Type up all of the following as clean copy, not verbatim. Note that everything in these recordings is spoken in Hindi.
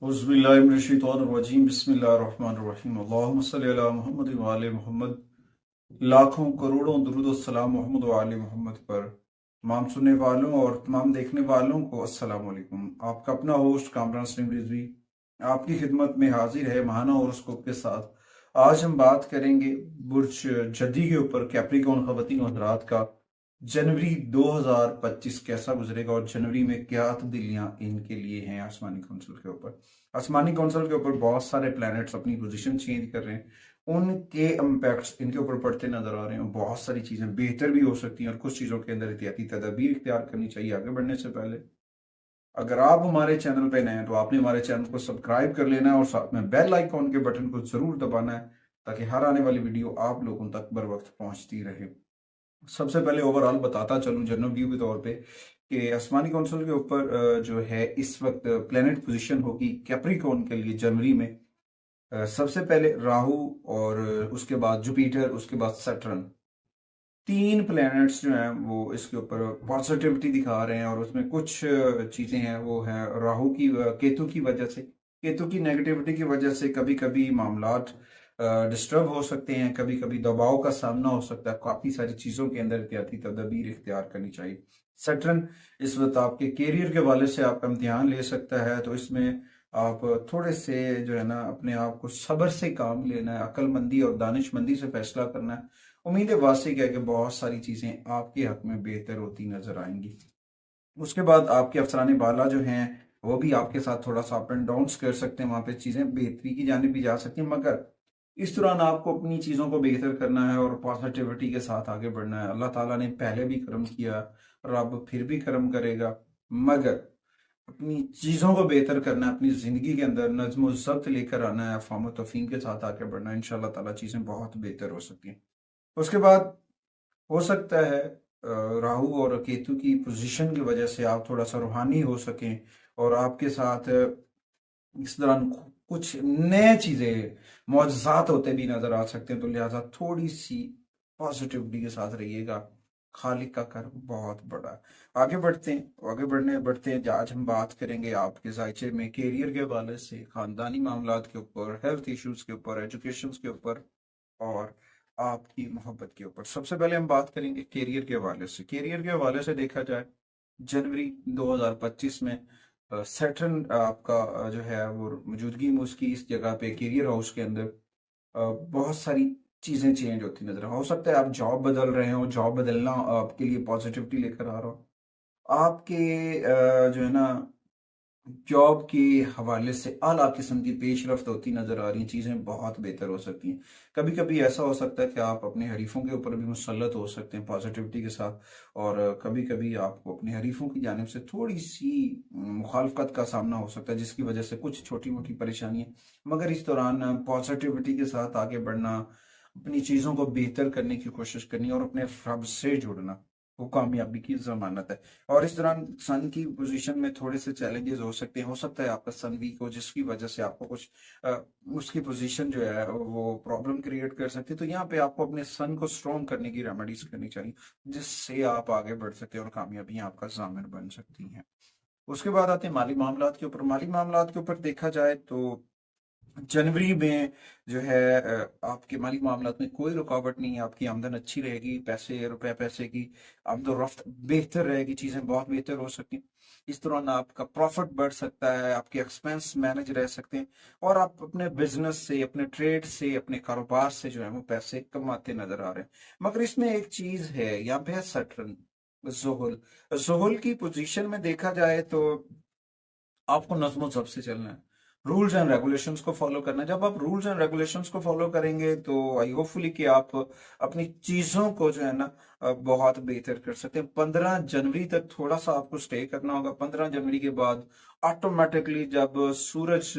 औज़ुबिल्लाहिमिनश्शैतानिर्रजीम बिस्मिल्लाहिर्रहमानिर्रहीम अल्लाहुम्मा सल्लि अला मुहम्मद व आले मोहम्मद। लाखों करोड़ों दुरूद और सलाम मोहम्मद व आले मोहम्मद पर। तमाम सुनने वालों और तमाम देखने वालों को अस्सलाम वालेकुम। आपका अपना होस्ट कामरान सलीम रिजवी आपकी खिदमत में हाजिर है महाना होरोस्कोप के साथ। आज हम बात करेंगे बुर्ज जदी के ऊपर कैप्रिकॉर्न ख़वातीन और हज़रात का जनवरी 2025 कैसा गुजरेगा और जनवरी में क्या तब्दीलियां इनके लिए हैं। आसमानी कौंसिल के ऊपर बहुत सारे प्लैनेट्स अपनी पोजीशन चेंज कर रहे हैं, उनके इम्पैक्ट्स इनके ऊपर पड़ते नजर आ रहे हैं। बहुत सारी चीजें बेहतर भी हो सकती हैं और कुछ चीजों के अंदर एहतियाती तदाबीर इख्तियार करनी चाहिए आगे बढ़ने से पहले। अगर आप हमारे चैनल पे नए हैं तो आपने हमारे चैनल को सब्सक्राइब कर लेना है और साथ में बेल आइकॉन के बटन को जरूर दबाना है ताकि हर आने वाली वीडियो आप लोगों तक बर वक्त पहुंचती रहे। सबसे पहले ओवरऑल बताता चलूं जनरल व्यू के तौर पे कि आसमानी कौंसिल के ऊपर जो है इस वक्त प्लेनेट पोजीशन होगी कैप्रिकॉर्न के लिए जनवरी में। सबसे पहले राहु और उसके बाद जुपिटर, उसके बाद सैटर्न, तीन प्लैनेट्स जो हैं वो इसके ऊपर पॉजिटिविटी दिखा रहे हैं। और उसमें कुछ चीजें हैं वो है राहु की केतु की वजह से, केतु की नेगेटिविटी की वजह से कभी कभी मामलात डिस्टर्ब हो सकते हैं, कभी कभी दबाव का सामना हो सकता है। काफी सारी चीजों के अंदर एहतियाती तदबीर इख्तियार करनी चाहिए। सैटर्न इस वक्त आपके कैरियर के वाले से आपका इम्तिहान ले सकता है, तो इसमें आप थोड़े से जो है ना अपने आप को सब्र से काम लेना है, अक्लमंदी और दानिशमंदी से फैसला करना है। उम्मीद वासिक है कि बहुत सारी चीजें आपके हक में बेहतर होती नजर आएंगी। उसके बाद आपके अफसरान बाला जो हैं वो भी आपके साथ थोड़ा सा अप एंड डाउन कर सकते हैं, वहां पे चीजें बेहतरी की जाने भी जा सकती हैं, मगर इस दौरान आपको अपनी चीजों को बेहतर करना है और पॉजिटिविटी के साथ आगे बढ़ना है। अल्लाह ताला ने पहले भी करम किया, रब फिर भी करम करेगा, मगर अपनी चीजों को बेहतर करना है, अपनी जिंदगी के अंदर नज्म ज़ब्त लेकर आना है, अफ़ाम तफ़हीम के साथ आगे बढ़ना है। इंशाल्लाह ताला चीजें बहुत बेहतर हो सकती हैं। उसके बाद हो सकता है राहु और केतु की पोजीशन की वजह से आप थोड़ा सा रूहानी हो सकें और आपके साथ इस दौरान कुछ नए चीजें मौजज़ात होते भी नजर आ सकते हैं, तो लिहाजा थोड़ी सी पॉजिटिविटी के साथ रहिएगा। खालिक का कर बहुत बड़ा है। आगे बढ़ते हैं, बढ़ते हैं। आज हम बात करेंगे आपके जायचे में कैरियर के हवाले से, खानदानी मामलात के ऊपर, हेल्थ इश्यूज के ऊपर, एजुकेशन के ऊपर और आपकी मोहब्बत के ऊपर। सबसे पहले हम बात करेंगे कैरियर के हवाले से। कैरियर के हवाले से देखा जाए जनवरी 2025 में सैटर्न आपका जो है वो मौजूदगी में उसकी इस जगह पे कैरियर हाउस के अंदर बहुत सारी चीजें चेंज होती नजर हो सकता है आप जॉब बदल रहे हो, जॉब बदलना आपके लिए पॉजिटिविटी लेकर आ रहा हो। आपके जो है ना जॉब के हवाले से आला किस्म की पेशरफ्त होती नजर आ रही हैं, चीजें बहुत बेहतर हो सकती हैं। कभी कभी ऐसा हो सकता है कि आप अपने हरीफों के ऊपर भी मुसल्लत हो सकते हैं पॉजिटिविटी के साथ, और कभी कभी आपको अपने हरीफों की जानिब से थोड़ी सी मुखालफत का सामना हो सकता है जिसकी वजह से कुछ छोटी मोटी परेशानियां, मगर इस दौरान पॉजिटिविटी के साथ आगे बढ़ना, अपनी चीजों को बेहतर करने की कोशिश करनी और अपने रब से जुड़ना, वो कामयाबी की जमानत है। और इस दौरान सन की पोजीशन में थोड़े से चैलेंजेस हो सकते हैं। हो सकता है आपका सन वीक हो जिसकी वजह से आपको कुछ उसकी पोजीशन जो है वो प्रॉब्लम क्रिएट कर सकती है। तो यहाँ पे आपको अपने सन को स्ट्रॉन्ग करने की रेमेडीज करनी चाहिए जिससे आप आगे बढ़ सकते हैं और कामयाबियां आपका जामिन बन सकती हैं। उसके बाद आते हैं माली मामलात के ऊपर। माली मामलात के ऊपर देखा जाए तो जनवरी में जो है आपके माली मामलात में कोई रुकावट नहीं है, आपकी आमदन अच्छी रहेगी, पैसे रुपए पैसे की आमदोरफ्त बेहतर रहेगी, चीजें बहुत बेहतर हो सकती हैं। इस दौरान आपका प्रॉफिट बढ़ सकता है, आपके एक्सपेंस मैनेज रह सकते हैं और आप अपने बिजनेस से, अपने ट्रेड से, अपने कारोबार से जो है वो पैसे कमाते नजर आ रहे हैं। मगर इसमें एक चीज है, यहाँ पे है सैटर्न, जोहल। जोहल की पोजीशन में देखा जाए तो आपको नज्म ज़ब्त से चलना है, रूल्स एंड रेगुलेशंस को फॉलो करना है। जब आप रूल्स एंड रेगुलेशंस को फॉलो करेंगे तो आई होपफुली कि आप अपनी चीजों को जो है ना बहुत बेहतर कर सकते हैं। 15 जनवरी तक थोड़ा सा आपको स्टे करना होगा। 15 जनवरी के बाद ऑटोमेटिकली जब सूरज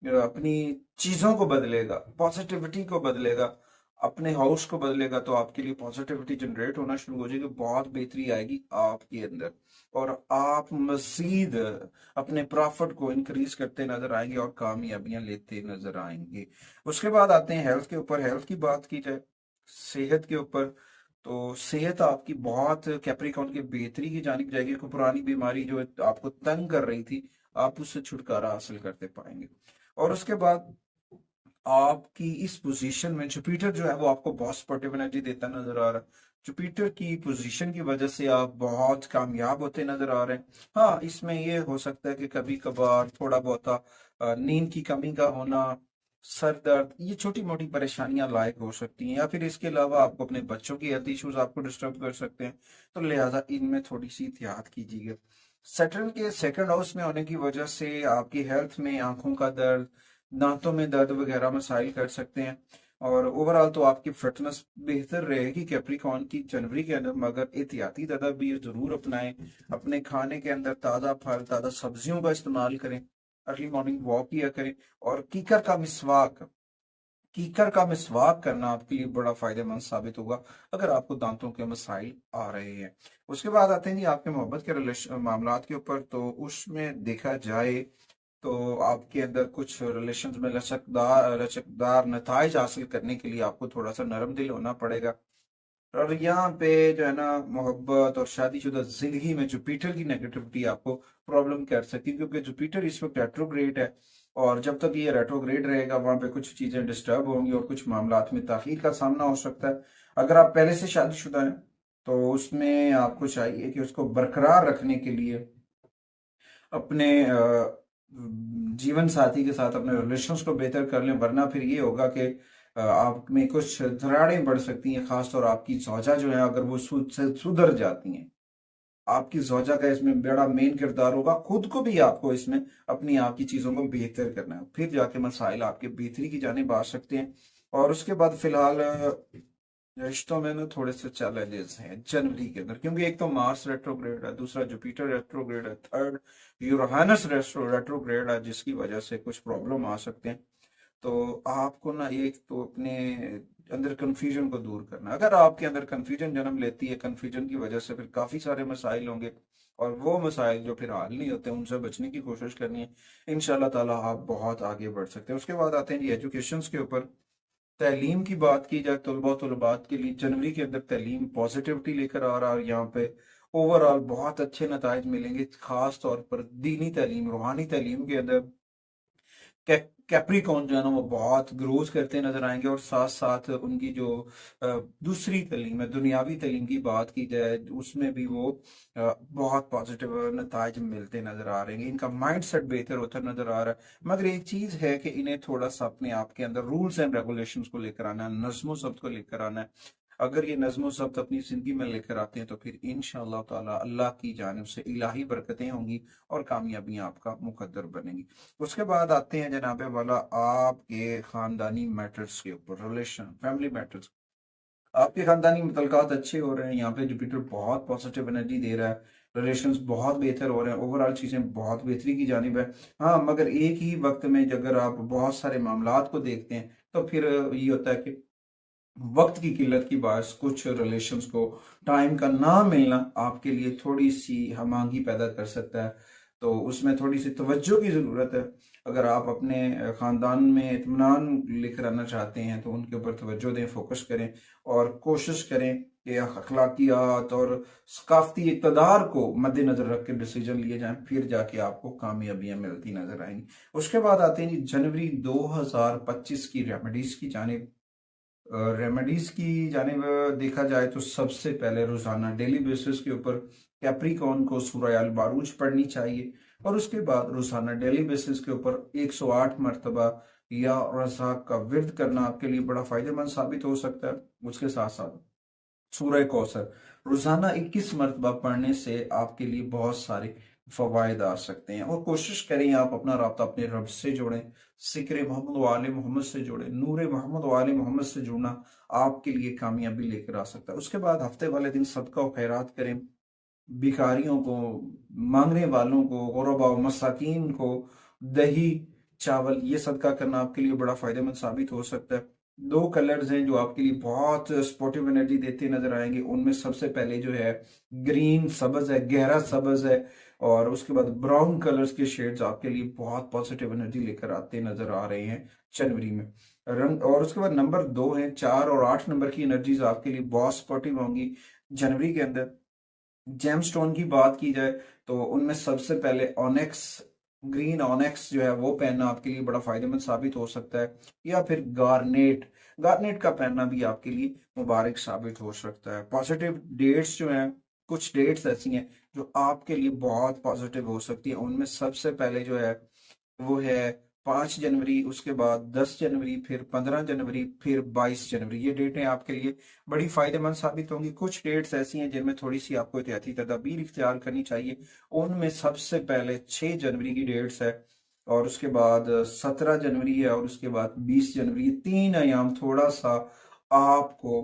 अपनी चीजों को बदलेगा, पॉजिटिविटी को बदलेगा, अपने हाउस को बदलेगा, तो आपके लिए पॉजिटिविटी जनरेट होना शुरू हो जाएगी, बहुत बेहतरी आएगी आपके अंदर और आप मजीद अपने प्रॉफिट को इंक्रीज करते नजर आएंगे और कामयाबियां लेते नजर आएंगे। उसके बाद आते हैं हेल्थ के ऊपर। हेल्थ की बात की जाए, सेहत के ऊपर, तो सेहत आपकी बहुत कैप्रिकॉर्न की बेहतरी की जानिब जाएगी। कोई पुरानी बीमारी जो आपको तंग कर रही थी आप उससे छुटकारा हासिल करते पाएंगे। और उसके बाद आपकी इस पोजीशन में जुपिटर जो है वो आपको बहुत सपोर्टिव एनर्जी देता नजर आ रहा है। जुपिटर की पोजीशन की वजह से आप बहुत कामयाब होते नजर आ रहे हैं। हाँ, इसमें ये हो सकता है कि कभी कभार थोड़ा बहुत नींद की कमी का होना, सर दर्द, ये छोटी मोटी परेशानियां लायक हो सकती हैं, या फिर इसके अलावा आपको अपने बच्चों की हेल्थ इश्यूज आपको डिस्टर्ब कर सकते हैं। तो लिहाजा इनमें थोड़ी सी एहतियात कीजिएगा। सैटर्न के सेकंड हाउस में होने की वजह से आपकी हेल्थ में आंखों का दर्द, दांतों में दर्द वगैरह मसाइल कर सकते हैं। और ओवरऑल तो आपकी फिटनेस बेहतर रहेगी कैप्रिकॉर्न की जनवरी के अंदर, मगर एहतियाती तदाबीर जरूर अपनाएं। अपने खाने के अंदर ताज़ा फल, ताज़ा सब्जियों का इस्तेमाल करें, अर्ली मॉर्निंग वॉक किया करें, और कीकर का मिसवाक करना आपके लिए बड़ा फायदेमंद साबित होगा अगर आपको दांतों के मसाइल आ रहे हैं। उसके बाद आते हैं जी आपके मोहब्बत के रिलेशन मामलात के ऊपर। तो उसमें देखा जाए तो आपके अंदर कुछ रिलेशंस में लचकदार लचकदार नताइज हासिल करने के लिए आपको थोड़ा सा नरम दिल होना पड़ेगा। और यहाँ पे जो है ना, मोहब्बत और शादीशुदा जिंदगी में जुपिटर की नेगेटिविटी आपको प्रॉब्लम कर सकती है, क्योंकि जुपिटर इस वक्त रेट्रोग्रेड है। और जब तक ये रेट्रोग्रेड रहेगा वहां पे कुछ चीजें डिस्टर्ब होंगी और कुछ मामलात में ताखीर का सामना हो सकता है। अगर आप पहले से शादीशुदा हैं तो उसमें आपको चाहिए कि उसको बरकरार रखने के लिए अपने जीवन साथी के साथ अपने रिलेशंस को बेहतर कर लें, वरना फिर ये होगा कि आप में कुछ दरारें बढ़ सकती हैं। खासतौर आपकी जौजा जो है, अगर वो सुधर जाती हैं, आपकी जौजा का इसमें बड़ा मेन किरदार होगा। खुद को भी आपको इसमें अपनी आप की चीजों को बेहतर करना है, फिर जाके मसाइल आपके बेहतरी की जानिब आ सकते हैं। और उसके बाद फिलहाल रिश्तों में ना थोड़े से चैलेंजेस हैं जनवरी के अंदर, क्योंकि एक तो मार्स रेट्रोग्रेड है, दूसरा जुपिटर रेट्रोग्रेड है, थर्ड यूरेनस रेट्रोग्रेड है, जिसकी वजह से कुछ प्रॉब्लम आ सकते हैं। तो आपको ना एक तो अपने अंदर कंफ्यूजन को दूर करना है। अगर आपके अंदर कंफ्यूजन जन्म लेती है, कंफ्यूजन की वजह से फिर काफी सारे मसाइल होंगे, और वो मसाइल जो फिर हल नहीं होते उनसे बचने की कोशिश करनी है। इंशाल्लाह ताला आप बहुत आगे बढ़ सकते हैं। उसके बाद आते हैं जी एजुकेशन के ऊपर। तालीम की बात की जाए तलबात के लिए जनवरी के अंदर तालीम पॉजिटिविटी लेकर आ रहा है। यहाँ पे ओवरऑल बहुत अच्छे नताइज मिलेंगे, खास तौर पर दीनी तालीम, रूहानी तालीम के अंदर कैप्रिकॉन जो है ना वो बहुत ग्रोथ करते नजर आएंगे। और साथ साथ उनकी जो दूसरी तालीम है, दुनियावी तालीम की बात की जाए, उसमें भी वो बहुत पॉजिटिव नताइज मिलते नजर आ रहे हैं। इनका माइंड सेट बेहतर होता नजर आ रहा है। मगर एक चीज है कि इन्हें थोड़ा सा अपने आप के अंदर रूल्स एंड रेगुलेशंस को लेकर आना है, नज्म ज़ब्त को लेकर आना है। अगर ये नज्म ज़ब्त अपनी जिंदगी में लेकर आते हैं तो फिर इंशाअल्लाह ताला अल्लाह की जानिब से इलाही बरकतें होंगी और कामयाबियां आपका मुकद्दर बनेंगी। उसके बाद आते हैं जनाबे वाला आपके खानदानी मैटर्स के ऊपर, रिलेशन, फैमिली मैटर्स। आपके खानदानी मुतलकात अच्छे हो रहे हैं, यहाँ पे जुपिटर बहुत पॉजिटिव एनर्जी दे रहा है, रिलेशंस बहुत बेहतर हो रहे हैं, ओवरऑल चीजें बहुत बेहतरी की जानिब है। हाँ, मगर एक ही वक्त में अगर आप बहुत सारे मामलात को देखते हैं तो फिर ये होता है कि वक्त की किल्लत की बात, कुछ रिलेशंस को टाइम का ना मिलना आपके लिए थोड़ी सी हमांगी पैदा कर सकता है। तो उसमें थोड़ी सी तवज्जो की ज़रूरत है। अगर आप अपने ख़ानदान में इत्मीनान लेकर आना चाहते हैं तो उनके ऊपर तवज्जो दें, फोकस करें, और कोशिश करें कि अखलाकियात और सकाफती इक़्तिदार को मद्देनज़र रख के डिसीजन लिए जाएं, फिर जाके आपको कामयाबियां मिलती नज़र आएंगी। उसके बाद आते हैं जी जनवरी 2025 की रेमेडीज़ की जानिब। रेमेडीज की जानिब देखा जाए तो सबसे पहले रोजाना डेली बेसिस के ऊपर कैप्रिकॉन को सूरह अल बारूज पढ़नी चाहिए, और उसके बाद रोजाना डेली बेसिस के ऊपर 108 मरतबा या रज़ाक का विर्द करना आपके लिए बड़ा फायदेमंद साबित हो सकता है। उसके साथ साथ सूरह कौसर रोजाना 21 मरतबा पढ़ने से आपके लिए बहुत सारे फवायद आ सकते हैं। और कोशिश करें आप अपना राब्ता अपने रब से जोड़ें, सिक्र मोहम्मद वाले मोहम्मद से जोड़ें, नूर मोहम्मद वाले मोहम्मद से जुड़ना आपके लिए कामयाबी लेकर आ सकता है। उसके बाद हफ्ते वाले दिन सदका और खैरात करें, भिखारियों को, मांगने वालों को, गुरबा और मसाकीन को दही, चावल, ये सदका करना आपके लिए बड़ा फायदेमंद साबित हो सकता है। दो कलर्स हैं जो आपके लिए बहुत स्पोर्टिव एनर्जी देते नजर आएंगे, उनमें सबसे पहले जो है ग्रीन सब्ज है, गहरा सब्ज है, और उसके बाद ब्राउन कलर्स के शेड्स आपके लिए बहुत पॉजिटिव एनर्जी लेकर आते नजर आ रहे हैं जनवरी में रंग। और उसके बाद नंबर 2 है, 4 और 8 नंबर की एनर्जीज आपके लिए बहुत सपोर्टिव होंगी जनवरी के अंदर। जेमस्टोन की बात की जाए तो उनमें सबसे पहले ऑनेक्स ग्रीन ऑनेक्स जो है वो पहनना आपके लिए बड़ा फायदेमंद साबित हो सकता है, या फिर गार्नेट, गार्नेट का पहनना भी आपके लिए मुबारक साबित हो सकता है। पॉजिटिव डेट्स जो हैं, कुछ डेट्स ऐसी हैं जो आपके लिए बहुत पॉजिटिव हो सकती है। उनमें सबसे पहले जो है वो है 5 जनवरी, उसके बाद 10 जनवरी, फिर 15 जनवरी, फिर 22 जनवरी। ये डेटें आपके लिए बड़ी फायदेमंद साबित होंगी। कुछ डेट्स ऐसी हैं जिनमें थोड़ी सी आपको एहतियाती तदाबीर इख्तियार करनी चाहिए। उनमें सबसे पहले 6 जनवरी की डेट्स है, और उसके बाद 17 जनवरी है, और उसके बाद 20 जनवरी। ये 3 अयाम थोड़ा सा आपको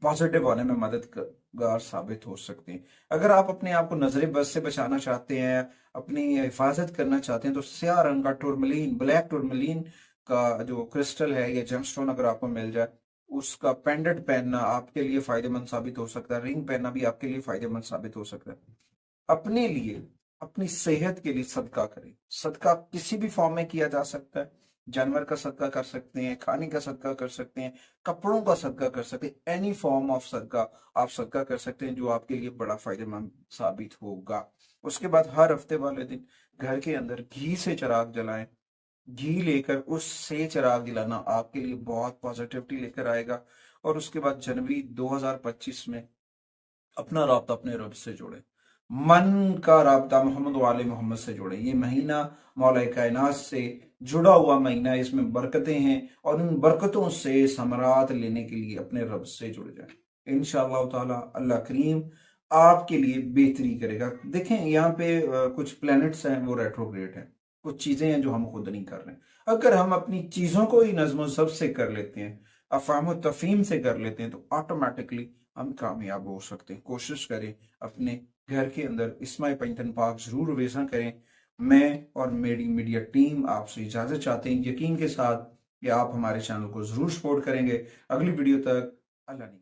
पॉजिटिव होने में मददगार साबित हो सकते हैं। अगर आप अपने आप को नजर बद से बचाना चाहते हैं, अपनी हिफाजत करना चाहते हैं, तो स्याह रंग का टूरमलीन, ब्लैक टूरमलीन का जो क्रिस्टल है या जेमस्टोन अगर आपको मिल जाए, उसका पेंडेंट पहनना आपके लिए फायदेमंद साबित हो सकता है। रिंग पहनना भी आपके लिए फायदेमंद साबित हो सकता है। अपने लिए, अपनी सेहत के लिए सदका करें। सदका किसी भी फॉर्म में किया जा सकता है। जानवर का सदका कर सकते हैं, खाने का सदका कर सकते हैं, कपड़ों का सदका कर सकते हैं। एनी फॉर्म ऑफ सदका आप सदका कर सकते हैं जो आपके लिए बड़ा फायदेमंद साबित होगा। उसके बाद हर हफ्ते वाले दिन घर के अंदर घी से चिराग जलाएं। घी लेकर उससे चिराग जलाना आपके लिए बहुत पॉजिटिविटी लेकर आएगा। और उसके बाद जनवरी 2025 में अपना राब्ता अपने रब से जोड़े, मन का राब्ता मोहम्मद वाले मोहम्मद से जोड़े। ये महीना मौला कायनात से जुड़ा हुआ महीना है, इसमें बरकतें हैं, और उन बरकतों से समरात लेने के लिए अपने रब से जुड़ जाए। इंशाअल्लाह ताला अल्लाह करीम आपके लिए बेहतरी करेगा। देखें यहाँ पे कुछ प्लैनेट्स हैं वो रेट्रोग्रेड हैं, कुछ चीजें हैं जो हम खुद नहीं कर रहे हैं। अगर हम अपनी चीजों को ही नज़्म ज़ब्त से कर लेते हैं, अफ़ाम तफ़हीम से कर लेते हैं, तो ऑटोमेटिकली हम कामयाब हो सकते हैं। कोशिश करें अपने घर के अंदर इस्माई पंजतन पाक जरूर वेज़ा करें। मैं और मेरी मीडिया टीम आपसे इजाजत चाहते हैं, यकीन के साथ कि आप हमारे चैनल को जरूर सपोर्ट करेंगे। अगली वीडियो तक अल्लाह ने